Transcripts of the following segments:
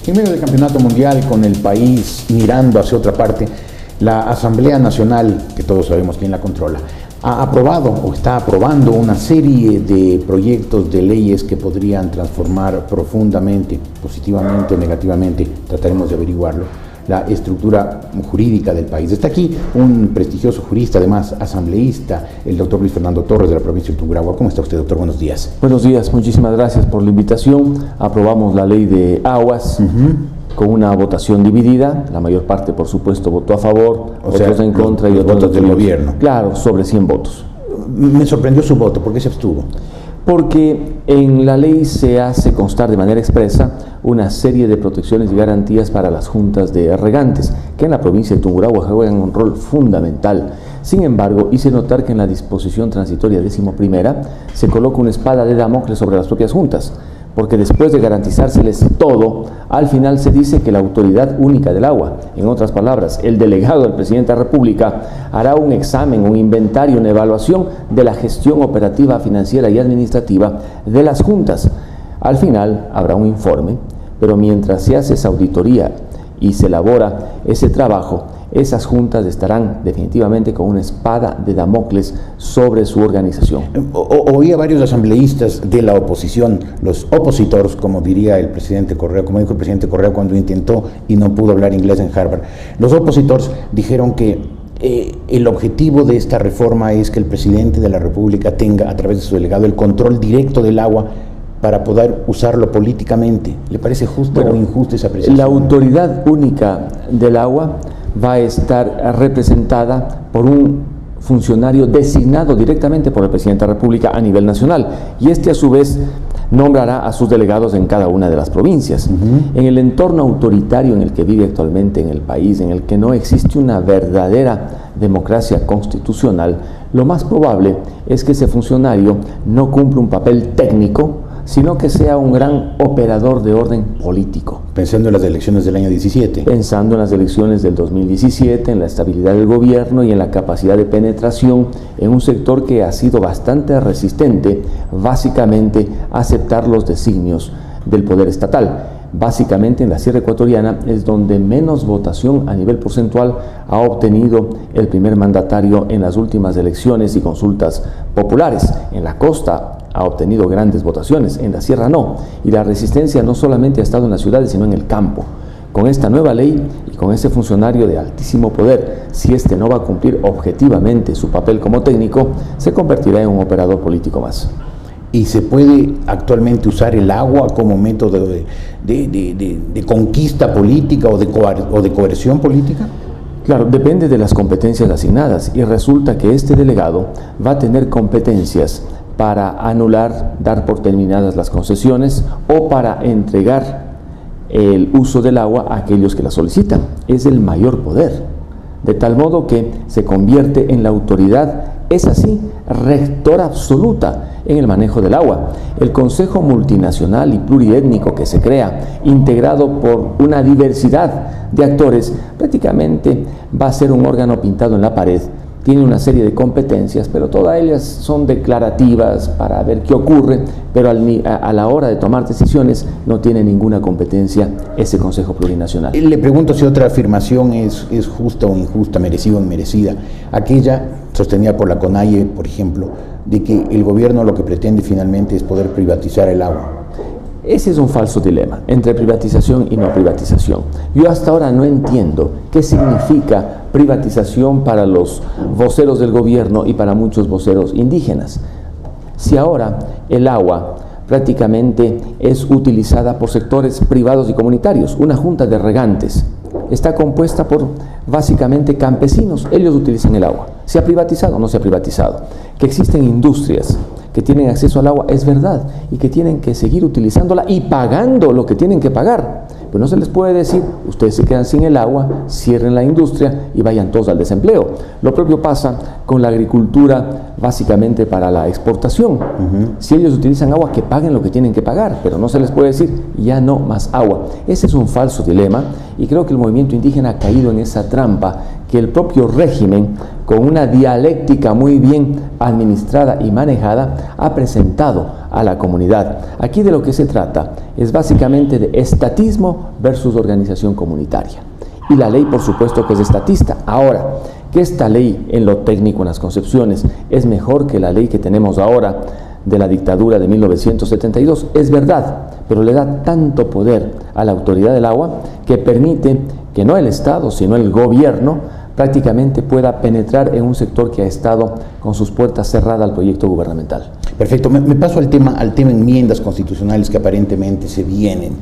En medio del campeonato mundial, con el país mirando hacia otra parte, la Asamblea Nacional, que todos sabemos quién la controla, ha aprobado o está aprobando una serie de proyectos de leyes que podrían transformar profundamente, positivamente o negativamente, trataremos de averiguarlo, la estructura jurídica del país. Está aquí un prestigioso jurista, además asambleísta, el doctor Luis Fernando Torres, de la provincia de Tungurahua. ¿Cómo está usted, doctor? Buenos días. Buenos días, muchísimas gracias por la invitación. Aprobamos la ley de aguas con una votación dividida. La mayor parte, por supuesto, votó a favor, otros en contra y otros votos del gobierno. Claro, sobre 100 votos. Me sorprendió su voto. ¿Por qué se abstuvo? Porque en la ley se hace constar de manera expresa una serie de protecciones y garantías para las juntas de regantes, que en la provincia de Tungurahua juegan un rol fundamental. Sin embargo, hice notar que en la disposición transitoria 11ª se coloca una espada de Damocles sobre las propias juntas, porque después de garantizárseles todo, al final se dice que la autoridad única del agua, en otras palabras, el delegado del presidente de la República, hará un examen, un inventario, una evaluación de la gestión operativa, financiera y administrativa de las juntas. Al final habrá un informe, pero mientras se hace esa auditoría y se elabora ese trabajo, esas juntas estarán definitivamente con una espada de Damocles sobre su organización. Oí a varios asambleístas de la oposición, los opositores, como diría el presidente Correa, como dijo el presidente Correa cuando intentó y no pudo hablar inglés en Harvard. Los opositores dijeron que el objetivo de esta reforma es que el presidente de la República tenga, a través de su delegado, el control directo del agua para poder usarlo políticamente. ¿Le parece justo o injusta esa apreciación? La autoridad única del agua va a estar representada por un funcionario designado directamente por el presidente de la República a nivel nacional, y este a su vez nombrará a sus delegados en cada una de las provincias. En el entorno autoritario en el que vive actualmente en el país, en el que no existe una verdadera democracia constitucional, lo más probable es que ese funcionario no cumpla un papel técnico, sino que sea un gran operador de orden político. Pensando en las elecciones del año 17. Pensando en las elecciones del 2017, en la estabilidad del gobierno y en la capacidad de penetración en un sector que ha sido bastante resistente, básicamente, a aceptar los designios del poder estatal. Básicamente en la Sierra Ecuatoriana es donde menos votación a nivel porcentual ha obtenido el primer mandatario en las últimas elecciones y consultas populares. En la costa ha obtenido grandes votaciones, en la sierra no, y la resistencia no solamente ha estado en las ciudades, sino en el campo. Con esta nueva ley y con ese funcionario de altísimo poder, si este no va a cumplir objetivamente su papel como técnico, se convertirá en un operador político más. ¿Y se puede actualmente usar el agua como método de conquista política o de coerción política? Claro, depende de las competencias asignadas, y resulta que este delegado va a tener competencias para anular, dar por terminadas las concesiones o para entregar el uso del agua a aquellos que la solicitan. Es el mayor poder, de tal modo que se convierte en la autoridad, es así, rectora absoluta en el manejo del agua. El Consejo Multinacional y Pluriétnico que se crea, integrado por una diversidad de actores, prácticamente va a ser un órgano pintado en la pared. Tiene una serie de competencias, pero todas ellas son declarativas para ver qué ocurre, pero a la hora de tomar decisiones no tiene ninguna competencia ese Consejo Plurinacional. Le pregunto si otra afirmación es justa o injusta, merecida o inmerecida. Aquella sostenida por la CONAIE, por ejemplo, de que el gobierno lo que pretende finalmente es poder privatizar el agua. Ese es un falso dilema entre privatización y no privatización. Yo hasta ahora no entiendo qué significa privatización para los voceros del gobierno y para muchos voceros indígenas. Si ahora el agua prácticamente es utilizada por sectores privados y comunitarios, una junta de regantes está compuesta por básicamente campesinos, ellos utilizan el agua. ¿Se ha privatizado o no se ha privatizado? Que existen industrias que tienen acceso al agua, es verdad, y que tienen que seguir utilizándola y pagando lo que tienen que pagar. Pero no se les puede decir, ustedes se quedan sin el agua, cierren la industria y vayan todos al desempleo. Lo propio pasa con la agricultura, básicamente para la exportación. Si ellos utilizan agua, que paguen lo que tienen que pagar, pero no se les puede decir, ya no más agua. Ese es un falso dilema, y creo que el movimiento indígena ha caído en esa trampa que el propio régimen, con una dialéctica muy bien administrada y manejada, ha presentado a la comunidad. Aquí de lo que se trata es básicamente de estatismo versus organización comunitaria. Y la ley, por supuesto, que es estatista. Ahora, que esta ley, en lo técnico, en las concepciones, es mejor que la ley que tenemos ahora de la dictadura de 1972, es verdad, pero le da tanto poder a la autoridad del agua que permite que no el Estado, sino el gobierno, prácticamente pueda penetrar en un sector que ha estado con sus puertas cerradas al proyecto gubernamental. Perfecto, me paso al tema enmiendas constitucionales que aparentemente se vienen.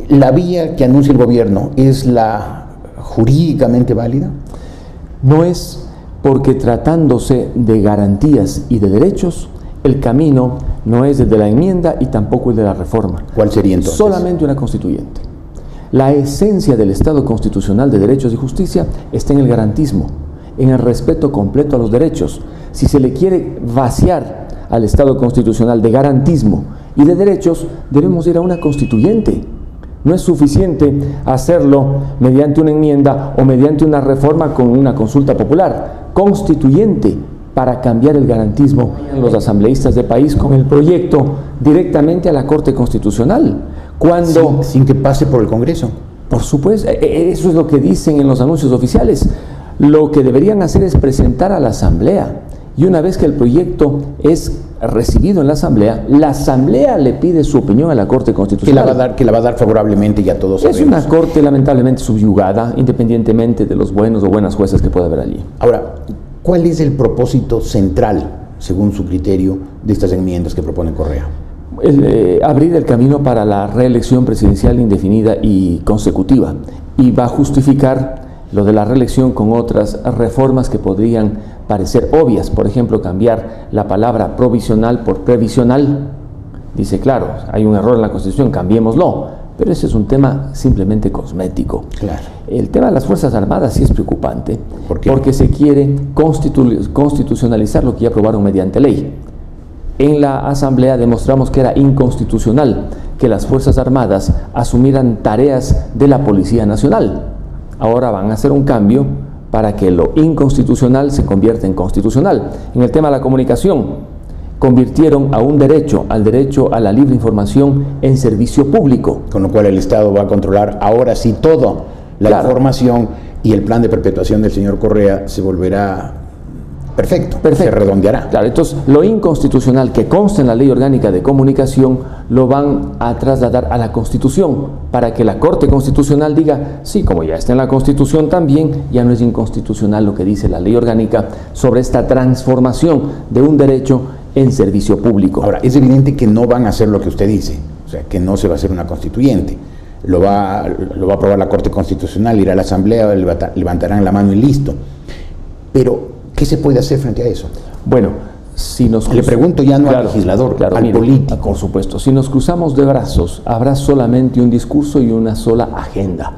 ¿La vía que anuncia el gobierno es la jurídicamente válida? No es, porque tratándose de garantías y de derechos, el camino no es el de la enmienda y tampoco el de la reforma. ¿Cuál sería entonces? Solamente una constituyente. La esencia del Estado constitucional de derechos y justicia está en el garantismo, en el respeto completo a los derechos. Si se le quiere vaciar al Estado constitucional de garantismo y de derechos, debemos ir a una constituyente. No es suficiente hacerlo mediante una enmienda o mediante una reforma con una consulta popular. Constituyente, para cambiar el garantismo. Los asambleístas del país con el proyecto directamente a la Corte Constitucional. Cuando, sin que pase por el Congreso. Por supuesto, eso es lo que dicen en los anuncios oficiales. Lo que deberían hacer es presentar a la Asamblea. Y una vez que el proyecto es recibido en la Asamblea le pide su opinión a la Corte Constitucional. Que la va a dar favorablemente, ya todos sabemos. Es una Corte lamentablemente subyugada, independientemente de los buenos o buenas jueces que pueda haber allí. Ahora, ¿cuál es el propósito central, según su criterio, de estas enmiendas que propone Correa? Abrir el camino para la reelección presidencial indefinida y consecutiva, y va a justificar lo de la reelección con otras reformas que podrían parecer obvias. Por ejemplo, cambiar la palabra provisional por previsional. Dice, claro, hay un error en la Constitución, cambiémoslo, pero ese es un tema simplemente cosmético. Claro. El tema de las Fuerzas Armadas sí es preocupante. ¿Por qué? Porque se quiere constitucionalizar lo que ya aprobaron mediante ley. En la Asamblea demostramos que era inconstitucional que las Fuerzas Armadas asumieran tareas de la Policía Nacional. Ahora van a hacer un cambio para que lo inconstitucional se convierta en constitucional. En el tema de la comunicación, convirtieron a un derecho, al derecho a la libre información, en servicio público. Con lo cual el Estado va a controlar ahora sí toda la información, y el plan de perpetuación del señor Correa se volverá perfecto, se redondeará. Claro, entonces lo inconstitucional que consta en la Ley Orgánica de Comunicación lo van a trasladar a la Constitución, para que la Corte Constitucional diga, sí, como ya está en la Constitución también, ya no es inconstitucional lo que dice la Ley Orgánica sobre esta transformación de un derecho en servicio público. Ahora, es evidente que no van a hacer lo que usted dice, o sea, que no se va a hacer una constituyente. Lo va a aprobar la Corte Constitucional, irá a la Asamblea, levantarán la mano y listo. Pero, ¿qué se puede hacer frente a eso? Bueno, si nos le pregunto ya no al legislador, al político. Por supuesto, si nos cruzamos de brazos, habrá solamente un discurso y una sola agenda.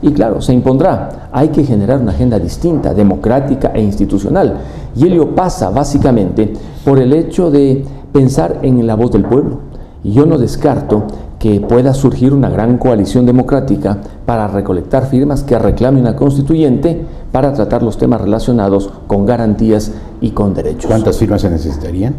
Y claro, se impondrá. Hay que generar una agenda distinta, democrática e institucional. Y ello pasa básicamente por el hecho de pensar en la voz del pueblo. Y yo no descarto que pueda surgir una gran coalición democrática para recolectar firmas que reclame una constituyente para tratar los temas relacionados con garantías y con derechos. ¿Cuántas firmas se necesitarían?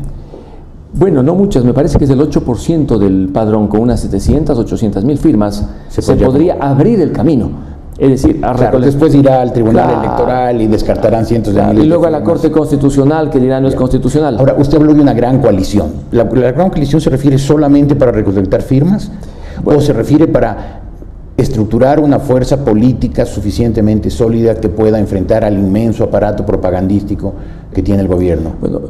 Bueno, no muchas, me parece que es el 8% del padrón, con unas 700, 800 mil firmas se podría abrir el camino. Es decir, después irá al Tribunal Electoral y descartarán cientos de miles. Y luego a la Corte Constitucional, que dirá no es constitucional. Ahora, usted habló de una gran coalición. ¿La gran coalición se refiere solamente para recolectar firmas? ¿O se refiere para estructurar una fuerza política suficientemente sólida que pueda enfrentar al inmenso aparato propagandístico que tiene el gobierno? Bueno,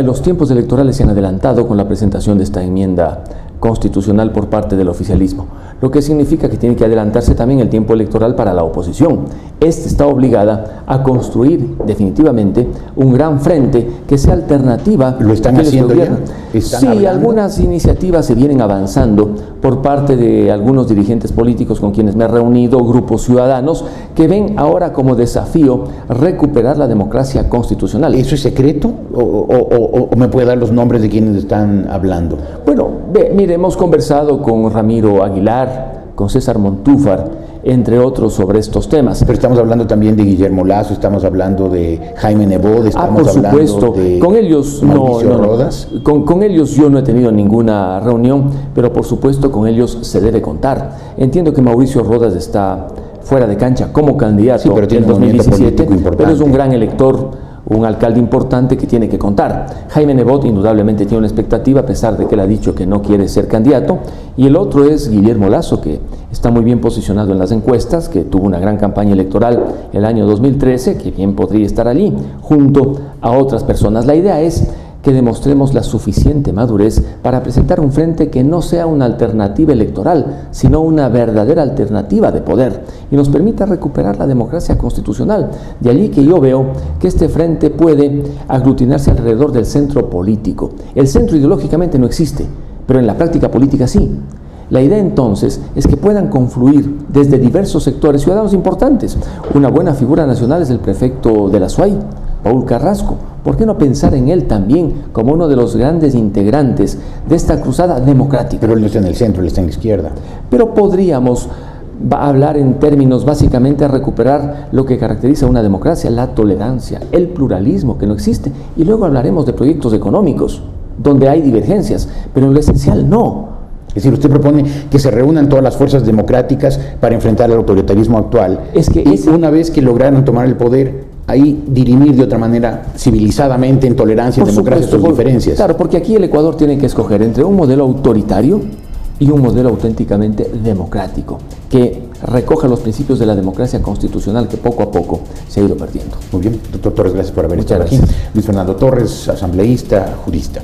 los tiempos electorales se han adelantado con la presentación de esta enmienda constitucional por parte del oficialismo, lo que significa que tiene que adelantarse también el tiempo electoral para la oposición. Esta está obligada a construir definitivamente un gran frente que sea alternativa. ¿Lo están haciendo ya? Sí, algunas iniciativas se vienen avanzando por parte de algunos dirigentes políticos con quienes me he reunido, grupos ciudadanos, que ven ahora como desafío recuperar la democracia constitucional. ¿Eso es secreto? ¿O me puede dar los nombres de quienes están hablando? Bueno, mire, hemos conversado con Ramiro Aguilar, con César Montúfar, entre otros, sobre estos temas. Pero estamos hablando también de Guillermo Lasso, estamos hablando de Jaime Nebot, estamos por hablando supuesto. de Con ellos Mauricio Rodas. Con ellos yo no he tenido ninguna reunión, pero por supuesto con ellos se debe contar. Entiendo que Mauricio Rodas está fuera de cancha como candidato, sí, pero tiene en un movimiento 2017, político importante. pero es un gran elector, un alcalde importante que tiene que contar. Jaime Nebot indudablemente tiene una expectativa, a pesar de que él ha dicho que no quiere ser candidato, y el otro es Guillermo Lasso, que está muy bien posicionado en las encuestas, que tuvo una gran campaña electoral el año 2013, que bien podría estar allí, junto a otras personas. La idea es que demostremos la suficiente madurez para presentar un frente que no sea una alternativa electoral, sino una verdadera alternativa de poder y nos permita recuperar la democracia constitucional. De allí que yo veo que este frente puede aglutinarse alrededor del centro político. El centro ideológicamente no existe, pero en la práctica política sí. La idea entonces es que puedan confluir desde diversos sectores ciudadanos importantes. Una buena figura nacional es el prefecto de la SUAY, Paul Carrasco. ¿Por qué no pensar en él también como uno de los grandes integrantes de esta cruzada democrática? Pero él no está en el centro, él está en la izquierda. Pero podríamos hablar en términos básicamente a recuperar lo que caracteriza una democracia, la tolerancia, el pluralismo que no existe. Y luego hablaremos de proyectos económicos, donde hay divergencias, pero en lo esencial no. Es decir, usted propone que se reúnan todas las fuerzas democráticas para enfrentar al autoritarismo actual. Y una vez que lograron tomar el poder, ahí dirimir de otra manera, civilizadamente, en tolerancia, en democracia, sus diferencias. Claro, porque aquí el Ecuador tiene que escoger entre un modelo autoritario y un modelo auténticamente democrático, que recoja los principios de la democracia constitucional que poco a poco se ha ido perdiendo. Muy bien, doctor Torres, gracias por haber estado aquí. Luis Fernando Torres, asambleísta, jurista.